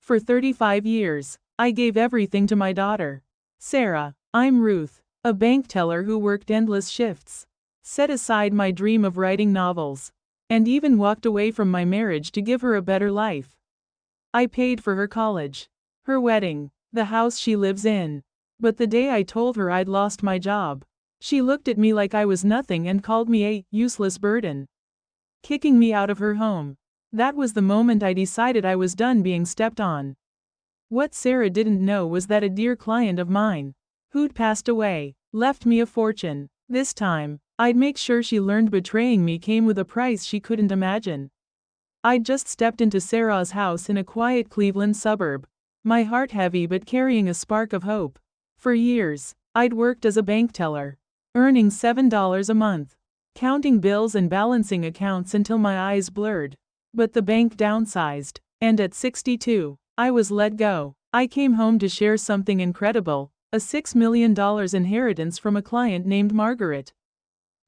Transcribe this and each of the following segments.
For 35 years, I gave everything to my daughter. Sarah, I'm Ruth, a bank teller who worked endless shifts, set aside my dream of writing novels, and even walked away from my marriage to give her a better life. I paid for her college, her wedding, the house she lives in. But the day I told her I'd lost my job, she looked at me like I was nothing and called me a useless burden, kicking me out of her home. That was the moment I decided I was done being stepped on. What Sarah didn't know was that a dear client of mine, who'd passed away, left me a fortune. This time, I'd make sure she learned betraying me came with a price she couldn't imagine. I'd just stepped into Sarah's house in a quiet Cleveland suburb, my heart heavy but carrying a spark of hope. For years, I'd worked as a bank teller, earning $7 a month, counting bills and balancing accounts until my eyes blurred. But the bank downsized, and at 62, I was let go. I came home to share something incredible, a $6 million inheritance from a client named Margaret,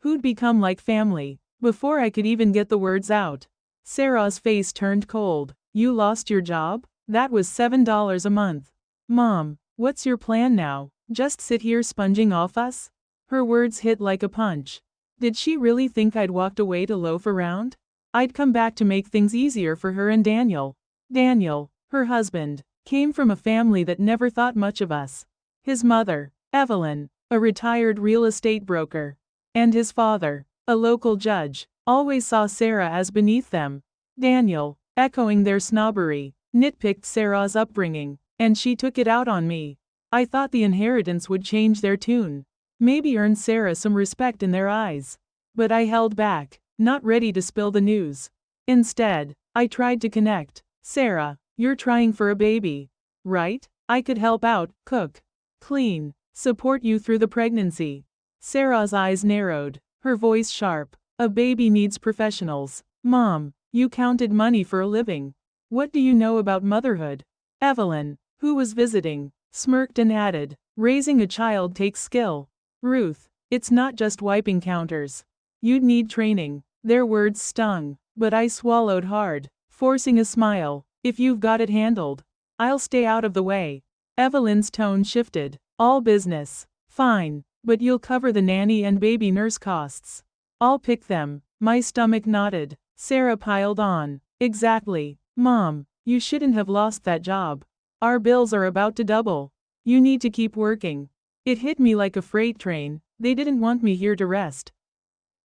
who'd become like family. Before I could even get the words out, Sarah's face turned cold. You lost your job? That was $7 a month. Mom, what's your plan now? Just sit here sponging off us? Her words hit like a punch. Did she really think I'd walked away to loaf around? I'd come back to make things easier for her and Daniel. Daniel, her husband, came from a family that never thought much of us. His mother, Evelyn, a retired real estate broker, and his father, a local judge, always saw Sarah as beneath them. Daniel, echoing their snobbery, nitpicked Sarah's upbringing, and she took it out on me. I thought the inheritance would change their tune, maybe earn Sarah some respect in their eyes. But I held back, not ready to spill the news. Instead, I tried to connect. Sarah, you're trying for a baby, right? I could help out, cook, clean, support you through the pregnancy. Sarah's eyes narrowed, her voice sharp. A baby needs professionals. Mom, you counted money for a living. What do you know about motherhood? Evelyn, who was visiting, smirked and added, raising a child takes skill. Ruth, it's not just wiping counters. You'd need training. Their words stung, but I swallowed hard, forcing a smile. If you've got it handled, I'll stay out of the way. Evelyn's tone shifted. All business. Fine, but you'll cover the nanny and baby nurse costs. I'll pick them. My stomach knotted. Sarah piled on. Exactly. Mom, you shouldn't have lost that job. Our bills are about to double. You need to keep working. It hit me like a freight train. They didn't want me here to rest.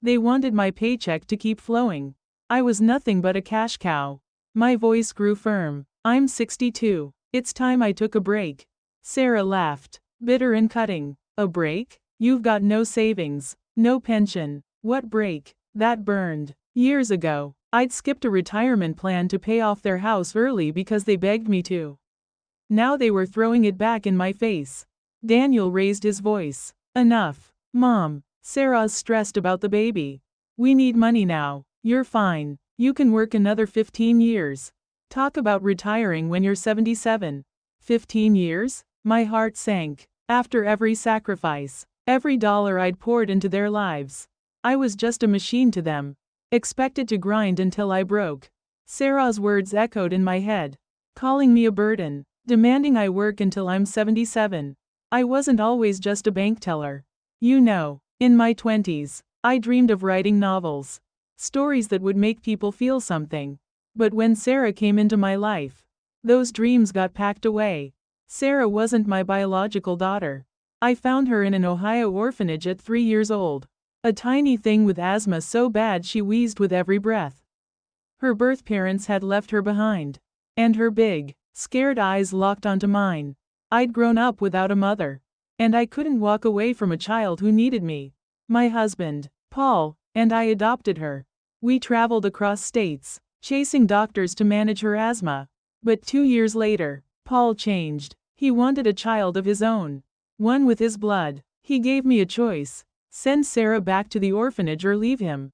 They wanted my paycheck to keep flowing. I was nothing but a cash cow. My voice grew firm. I'm 62. It's time I took a break. Sarah laughed, bitter and cutting. A break? You've got no savings, no pension. What break? That burned. Years ago, I'd skipped a retirement plan to pay off their house early because they begged me to. Now they were throwing it back in my face. Daniel raised his voice. Enough. Mom, Sarah's stressed about the baby. We need money now. You're fine. You can work another 15 years. Talk about retiring when you're 77. 15 years? My heart sank. After every sacrifice, every dollar I'd poured into their lives, I was just a machine to them, expected to grind until I broke. Sarah's words echoed in my head, calling me a burden, demanding I work until I'm 77. I wasn't always just a bank teller. You know, in my 20s, I dreamed of writing novels, stories that would make people feel something. But when Sarah came into my life, those dreams got packed away. Sarah wasn't my biological daughter. I found her in an Ohio orphanage at 3 years old, a tiny thing with asthma so bad she wheezed with every breath. Her birth parents had left her behind, and her big, scared eyes locked onto mine. I'd grown up without a mother, and I couldn't walk away from a child who needed me. My husband, Paul, and I adopted her. We traveled across states, chasing doctors to manage her asthma. But 2 years later, Paul changed. He wanted a child of his own, one with his blood. He gave me a choice: send Sarah back to the orphanage or leave him.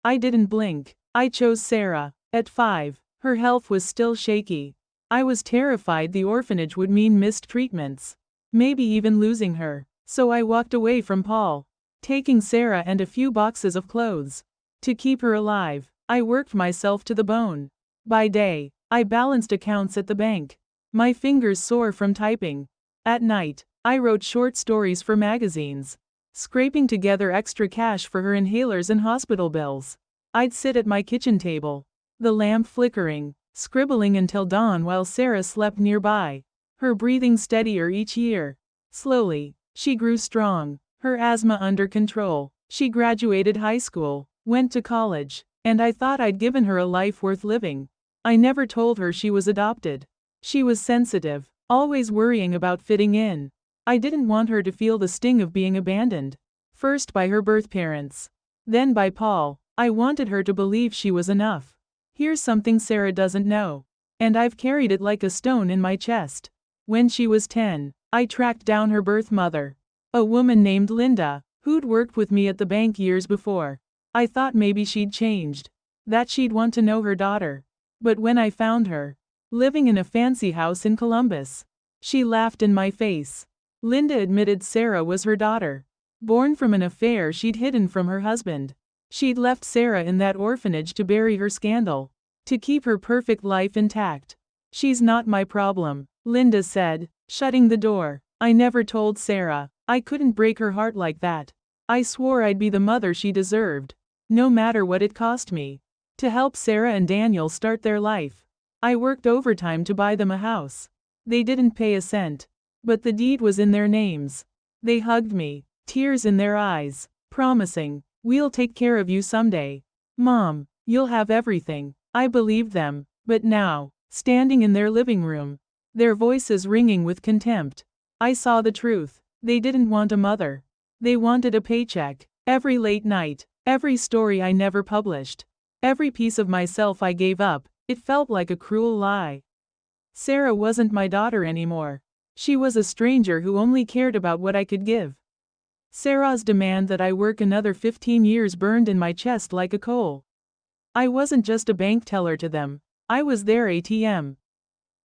I didn't blink. I chose Sarah. At 5, her health was still shaky. I was terrified the orphanage would mean missed treatments, maybe even losing her. So I walked away from Paul, taking Sarah and a few boxes of clothes. To keep her alive, I worked myself to the bone. By day, I balanced accounts at the bank. My fingers sore from typing. At night, I wrote short stories for magazines, scraping together extra cash for her inhalers and hospital bills. I'd sit at my kitchen table, the lamp flickering, scribbling until dawn while Sarah slept nearby, her breathing steadier each year. Slowly, she grew strong, her asthma under control. She graduated high school, went to college, and I thought I'd given her a life worth living. I never told her she was adopted. She was sensitive, always worrying about fitting in. I didn't want her to feel the sting of being abandoned. First by her birth parents, then by Paul. I wanted her to believe she was enough. Here's something Sarah doesn't know, and I've carried it like a stone in my chest. When she was 10, I tracked down her birth mother, a woman named Linda, who'd worked with me at the bank years before. I thought maybe she'd changed, that she'd want to know her daughter. But when I found her, living in a fancy house in Columbus, she laughed in my face. Linda admitted Sarah was her daughter, born from an affair she'd hidden from her husband. She'd left Sarah in that orphanage to bury her scandal, to keep her perfect life intact. She's not my problem, Linda said, shutting the door. I never told Sarah. I couldn't break her heart like that. I swore I'd be the mother she deserved, no matter what it cost me, to help Sarah and Daniel start their life. I worked overtime to buy them a house. They didn't pay a cent, but the deed was in their names. They hugged me, tears in their eyes, promising, "We'll take care of you someday. Mom, you'll have everything." I believed them, but now, standing in their living room, their voices ringing with contempt, I saw the truth. They didn't want a mother. They wanted a paycheck. Every late night, every story I never published, every piece of myself I gave up, it felt like a cruel lie. Sarah wasn't my daughter anymore. She was a stranger who only cared about what I could give. Sarah's demand that I work another 15 years burned in my chest like a coal. I wasn't just a bank teller to them, I was their ATM.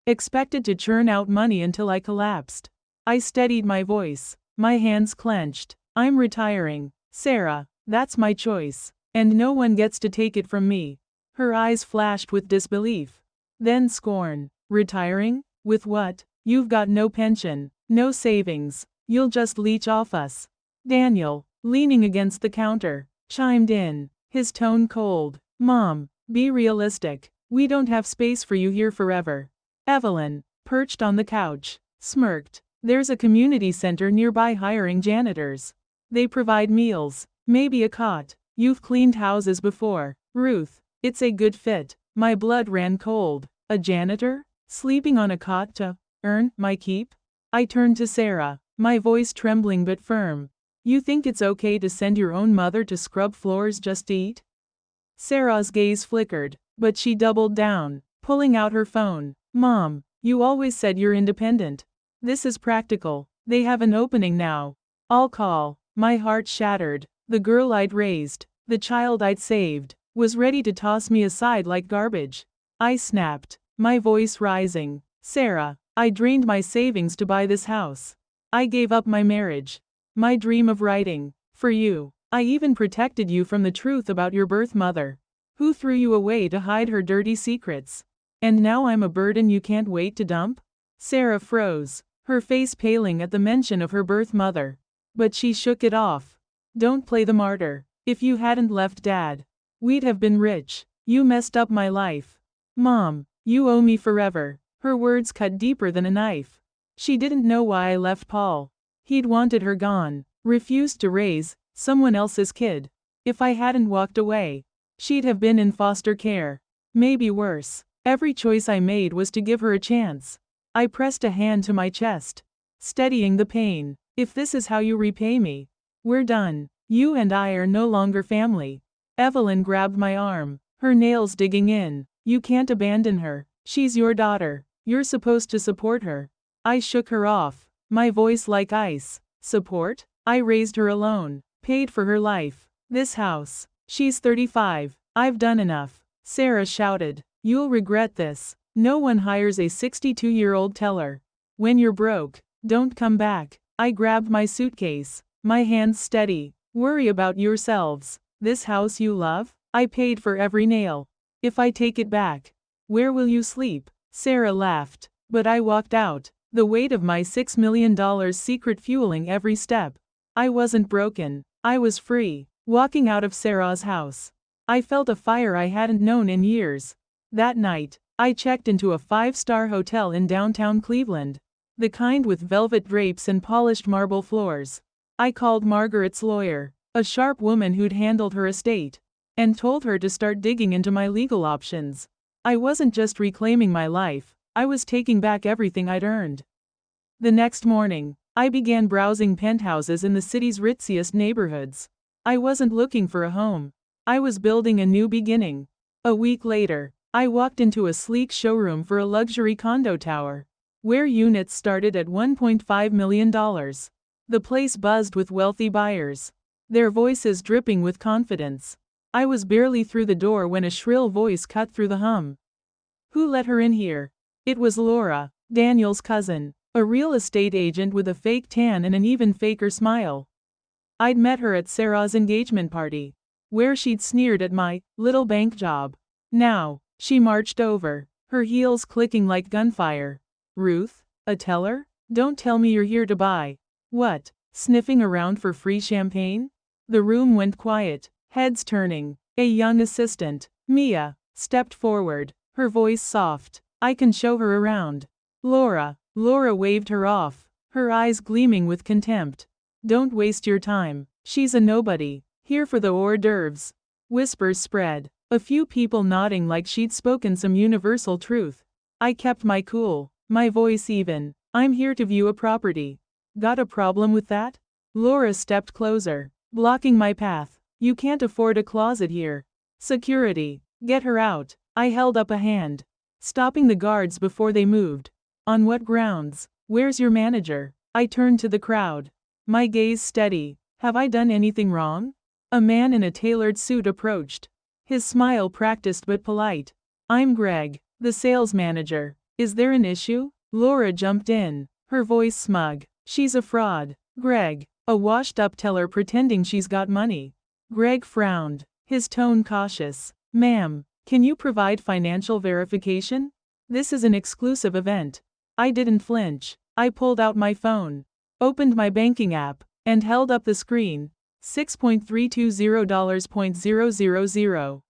Expected to churn out money until I collapsed. I steadied my voice, my hands clenched. I'm retiring, Sarah, that's my choice, and no one gets to take it from me. Her eyes flashed with disbelief, then scorn. Retiring? With what? You've got no pension, no savings, you'll just leech off us. Daniel, leaning against the counter, chimed in, his tone cold. Mom, be realistic. We don't have space for you here forever. Evelyn, perched on the couch, smirked. There's a community center nearby hiring janitors. They provide meals, maybe a cot. You've cleaned houses before, Ruth. It's a good fit. My blood ran cold. A janitor? Sleeping on a cot to earn my keep? I turned to Sarah, my voice trembling but firm. You think it's okay to send your own mother to scrub floors just to eat? Sarah's gaze flickered, but she doubled down, pulling out her phone. Mom, you always said you're independent. This is practical. They have an opening now. I'll call. My heart shattered. The girl I'd raised, the child I'd saved, was ready to toss me aside like garbage. I snapped, my voice rising. Sarah, I drained my savings to buy this house. I gave up my marriage, my dream of writing, for you. I even protected you from the truth about your birth mother, who threw you away to hide her dirty secrets. And now I'm a burden you can't wait to dump? Sarah froze, her face paling at the mention of her birth mother. But she shook it off. Don't play the martyr. If you hadn't left Dad, we'd have been rich. You messed up my life. Mom, you owe me forever. Her words cut deeper than a knife. She didn't know why I left Paul. He'd wanted her gone, refused to raise someone else's kid. If I hadn't walked away, she'd have been in foster care. Maybe worse. Every choice I made was to give her a chance. I pressed a hand to my chest, steadying the pain. If this is how you repay me, we're done. You and I are no longer family. Evelyn grabbed my arm, her nails digging in. You can't abandon her. She's your daughter. You're supposed to support her. I shook her off, my voice like ice. Support? I raised her alone, paid for her life. This house. She's 35. I've done enough. Sarah shouted. You'll regret this. No one hires a 62-year-old teller. When you're broke, don't come back. I grabbed my suitcase, my hands steady. Worry about yourselves. This house you love? I paid for every nail. If I take it back, Where will you sleep? Sarah laughed. But I walked out, the weight of my $6 million secret fueling every step. I wasn't broken. I was free. Walking out of Sarah's house, I felt a fire I hadn't known in years. That night, I checked into a 5-star hotel in downtown Cleveland. The kind with velvet drapes and polished marble floors. I called Margaret's lawyer, a sharp woman who'd handled her estate, and told her to start digging into my legal options. I wasn't just reclaiming my life, I was taking back everything I'd earned. The next morning, I began browsing penthouses in the city's ritziest neighborhoods. I wasn't looking for a home. I was building a new beginning. A week later, I walked into a sleek showroom for a luxury condo tower, where units started at $1.5 million. The place buzzed with wealthy buyers, their voices dripping with confidence. I was barely through the door when a shrill voice cut through the hum. Who let her in here? It was Laura, Daniel's cousin, a real estate agent with a fake tan and an even faker smile. I'd met her at Sarah's engagement party, where she'd sneered at my little bank job. Now, she marched over, her heels clicking like gunfire. Ruth, a teller? Don't tell me you're here to buy. What, sniffing around for free champagne? The room went quiet, heads turning. A young assistant, Mia, stepped forward, her voice soft. I can show her around. Laura waved her off, her eyes gleaming with contempt. Don't waste your time. She's a nobody, here for the hors d'oeuvres. Whispers spread, a few people nodding like she'd spoken some universal truth. I kept my cool, my voice even. I'm here to view a property. Got a problem with that? Laura stepped closer, blocking my path. You can't afford a closet here. Security, get her out. I held up a hand, stopping the guards before they moved. On what grounds? Where's your manager? I turned to the crowd, my gaze steady. Have I done anything wrong? A man in a tailored suit approached, his smile practiced but polite. I'm Greg, the sales manager. Is there an issue? Laura jumped in, her voice smug. She's a fraud. Greg, a washed-up teller pretending she's got money. Greg frowned, his tone cautious. Ma'am, can you provide financial verification? This is an exclusive event. I didn't flinch. I pulled out my phone, opened my banking app, and held up the screen. $6.320.000.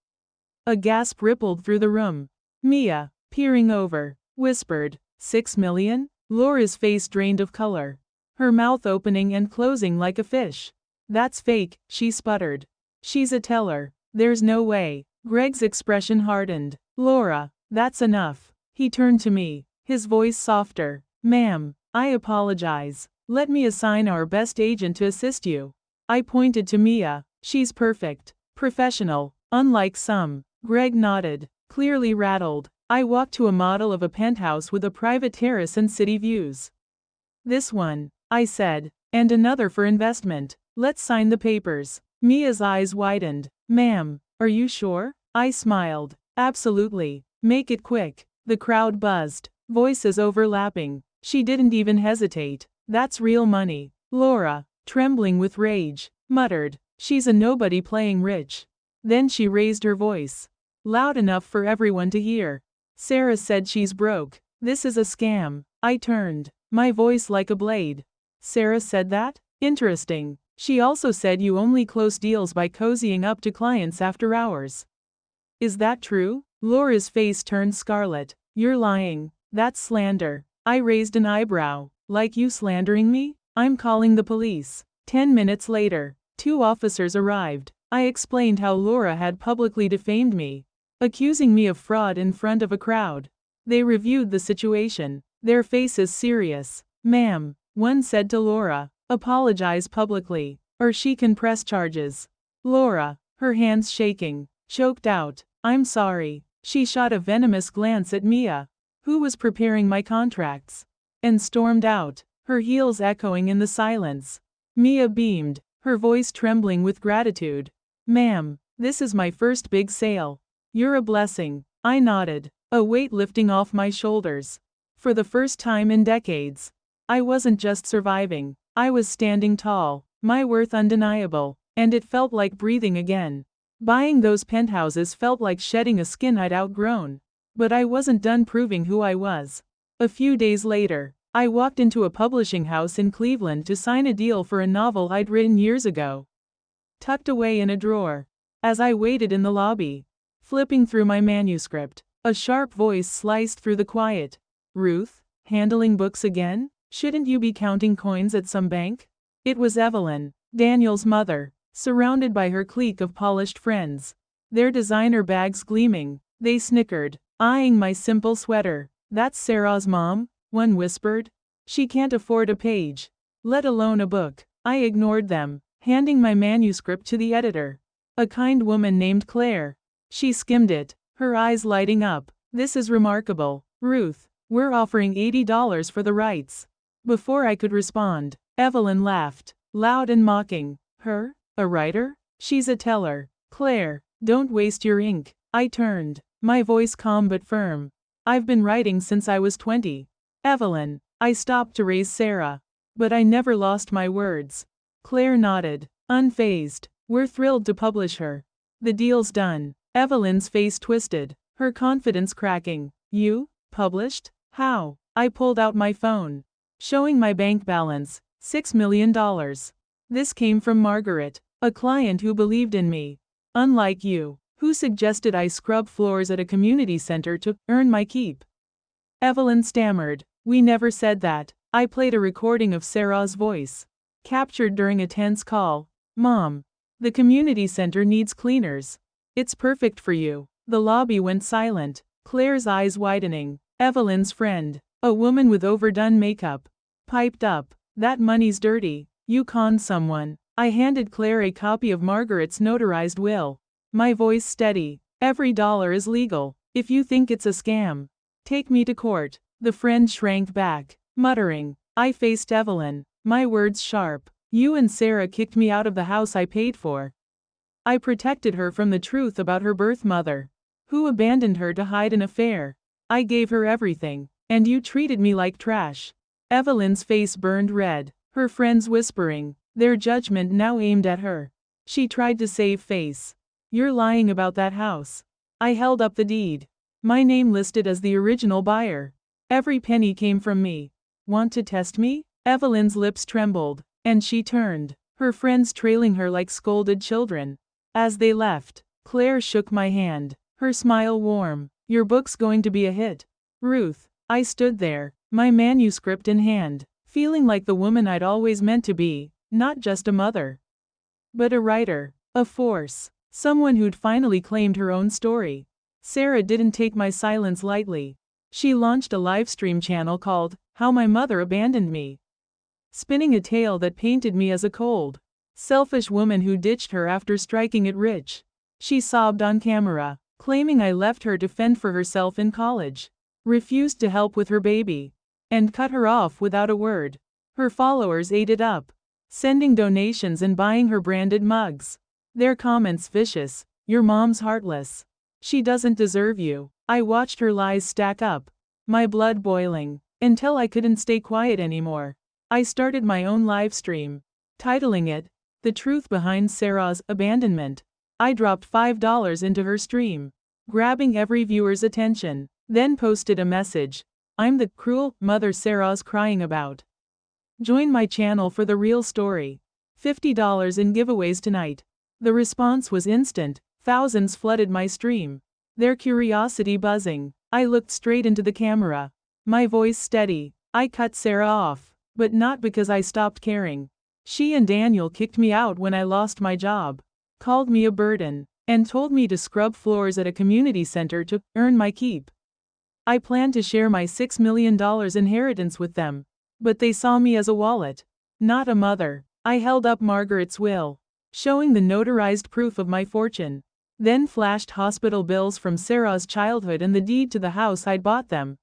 A gasp rippled through the room. Mia, peering over, whispered, 6 million? Laura's face drained of color, her mouth opening and closing like a fish. That's fake, she sputtered. She's a teller. There's no way. Greg's expression hardened. Laura, that's enough. He turned to me, his voice softer. Ma'am, I apologize. Let me assign our best agent to assist you. I pointed to Mia. She's perfect. Professional, unlike some. Greg nodded, clearly rattled. I walked to a model of a penthouse with a private terrace and city views. This one, I said, and another for investment. Let's sign the papers. Mia's eyes widened. Ma'am, are you sure? I smiled. Absolutely. Make it quick. The crowd buzzed, voices overlapping. She didn't even hesitate. That's real money. Laura, trembling with rage, muttered, she's a nobody playing rich. Then she raised her voice, loud enough for everyone to hear. Sarah said she's broke. This is a scam. I turned, my voice like a blade. Sarah said that? Interesting. She also said you only close deals by cozying up to clients after hours. Is that true? Laura's face turned scarlet. You're lying. That's slander. I raised an eyebrow. Like you slandering me? I'm calling the police. 10 minutes later, 2 officers arrived. I explained how Laura had publicly defamed me, accusing me of fraud in front of a crowd. They reviewed the situation, their faces serious. Ma'am, one said to Laura, apologize publicly, or she can press charges. Laura, her hands shaking, choked out, I'm sorry. She shot a venomous glance at Mia, who was preparing my contracts, and stormed out, her heels echoing in the silence. Mia beamed, her voice trembling with gratitude. Ma'am, this is my first big sale. You're a blessing. I nodded, a weight lifting off my shoulders. For the first time in decades, I wasn't just surviving, I was standing tall, my worth undeniable, and it felt like breathing again. Buying those penthouses felt like shedding a skin I'd outgrown. But I wasn't done proving who I was. A few days later, I walked into a publishing house in Cleveland to sign a deal for a novel I'd written years ago, tucked away in a drawer. As I waited in the lobby, flipping through my manuscript, a sharp voice sliced through the quiet. "Ruth, handling books again? Shouldn't you be counting coins at some bank?" It was Evelyn, Daniel's mother, surrounded by her clique of polished friends, their designer bags gleaming. They snickered, eyeing my simple sweater. "That's Sarah's mom," one whispered. "She can't afford a page, let alone a book." I ignored them, handing my manuscript to the editor, a kind woman named Claire. She skimmed it, her eyes lighting up. "This is remarkable, Ruth. We're offering $80 for the rights." Before I could respond, Evelyn laughed, loud and mocking. "Her? A writer? She's a teller. Claire, don't waste your ink." I turned, my voice calm but firm. "I've been writing since I was 20. Evelyn." I stopped to raise Sarah, but I never lost my words. Claire nodded, unfazed. "We're thrilled to publish her. The deal's done." Evelyn's face twisted, her confidence cracking. "You? Published? How?" I pulled out my phone, showing my bank balance, $6 million. This came from Margaret, a client who believed in me. Unlike you, who suggested I scrub floors at a community center to earn my keep. Evelyn stammered. "We never said that." I played a recording of Sarah's voice, captured during a tense call. "Mom, the community center needs cleaners. It's perfect for you." The lobby went silent, Claire's eyes widening. Evelyn's friend, a woman with overdone makeup, piped up. "That money's dirty. You conned someone." I handed Claire a copy of Margaret's notarized will, my voice steady. "Every dollar is legal. If you think it's a scam, take me to court." The friend shrank back, muttering. I faced Evelyn, my words sharp. "You and Sarah kicked me out of the house I paid for. I protected her from the truth about her birth mother, who abandoned her to hide an affair. I gave her everything, and you treated me like trash." Evelyn's face burned red, her friends whispering, their judgment now aimed at her. She tried to save face. "You're lying about that house." I held up the deed, my name listed as the original buyer. "Every penny came from me." "Want to test me?" Evelyn's lips trembled, and she turned, her friends trailing her like scolded children. As they left, Claire shook my hand, her smile warm. "Your book's going to be a hit, Ruth." I stood there, my manuscript in hand, feeling like the woman I'd always meant to be, not just a mother, but a writer, a force, someone who'd finally claimed her own story. Sarah didn't take my silence lightly. She launched a livestream channel called How My Mother Abandoned Me, spinning a tale that painted me as a cold, selfish woman who ditched her after striking it rich. She sobbed on camera, claiming I left her to fend for herself in college, refused to help with her baby, and cut her off without a word. Her followers ate it up, sending donations and buying her branded mugs. Their comments vicious. "Your mom's heartless. She doesn't deserve you." I watched her lies stack up, my blood boiling, until I couldn't stay quiet anymore. I started my own live stream, titling it, "The Truth Behind Sarah's Abandonment." I dropped $5 into her stream, grabbing every viewer's attention, then posted a message. "I'm the cruel mother Sarah's crying about. Join my channel for the real story. $50 in giveaways tonight." The response was instant. Thousands flooded my stream, their curiosity buzzing. I looked straight into the camera, my voice steady. I cut Sarah off, but not because I stopped caring. She and Daniel kicked me out when I lost my job, called me a burden, and told me to scrub floors at a community center to earn my keep. I planned to share my $6 million inheritance with them, but they saw me as a wallet, not a mother. I held up Margaret's will, showing the notarized proof of my fortune, then flashed hospital bills from Sarah's childhood and the deed to the house I'd bought them.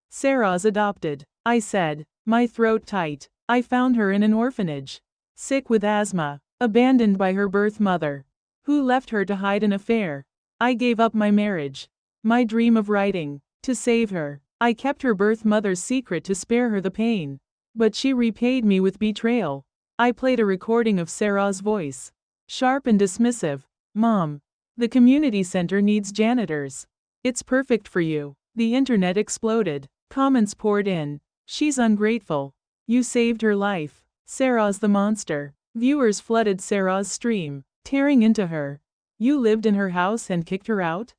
"Sarah's adopted," I said, my throat tight. "I found her in an orphanage, sick with asthma, abandoned by her birth mother, who left her to hide an affair. I gave up my marriage, my dream of writing, to save her. I kept her birth mother's secret to spare her the pain, but she repaid me with betrayal." I played a recording of Sarah's voice, sharp and dismissive. "Mom, the community center needs janitors. It's perfect for you. The internet exploded. Comments poured in. She's ungrateful. You saved her life. Sarah's the monster. Viewers flooded Sarah's stream, tearing into her. You lived in her house and kicked her out?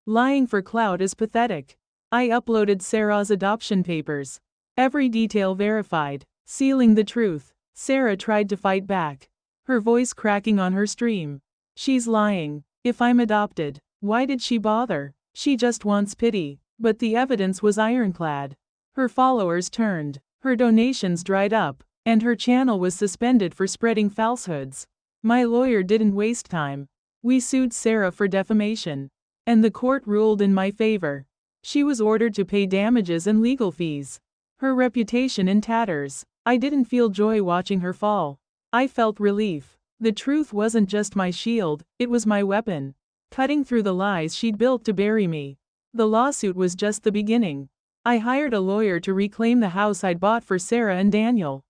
Lying for clout is pathetic. I uploaded Sarah's adoption papers. Every detail verified, sealing the truth. Sarah tried to fight back, her voice cracking on her stream. She's lying. If I'm adopted, why did she bother? She just wants pity. But the evidence was ironclad. Her followers turned, her donations dried up, and her channel was suspended for spreading falsehoods. My lawyer didn't waste time. We sued Sarah for defamation, and the court ruled in my favor. She was ordered to pay damages and legal fees. Her reputation in tatters. I didn't feel joy watching her fall. I felt relief. The truth wasn't just my shield, it was my weapon, cutting through the lies she'd built to bury me. The lawsuit was just the beginning. I hired a lawyer to reclaim the house I'd bought for Sarah and Daniel.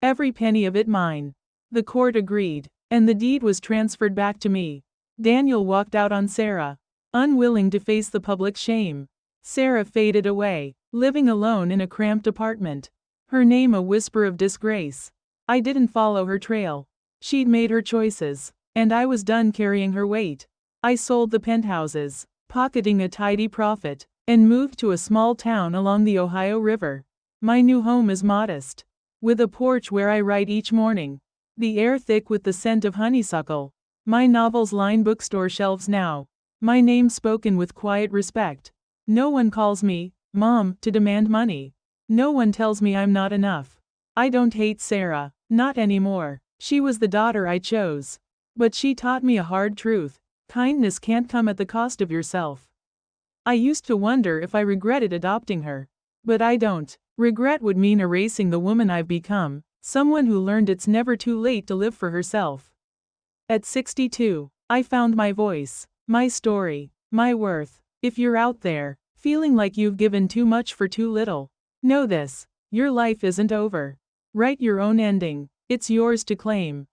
Every penny of it mine. The court agreed, and the deed was transferred back to me. Daniel walked out on Sarah, unwilling to face the public shame. Sarah faded away, living alone in a cramped apartment, her name a whisper of disgrace. I didn't follow her trail. She'd made her choices, and I was done carrying her weight. I sold the penthouses, pocketing a tidy profit, and moved to a small town along the Ohio River. My new home is modest, with a porch where I write each morning, the air thick with the scent of honeysuckle. My novels line bookstore shelves now, my name spoken with quiet respect. No one calls me, Mom, to demand money. No one tells me I'm not enough. I don't hate Sarah, not anymore. She was the daughter I chose. But she taught me a hard truth. Kindness can't come at the cost of yourself. I used to wonder if I regretted adopting her. But I don't. Regret would mean erasing the woman I've become, someone who learned it's never too late to live for herself. At 62, I found my voice, my story, my worth. If you're out there, feeling like you've given too much for too little, know this: your life isn't over. Write your own ending. It's yours to claim.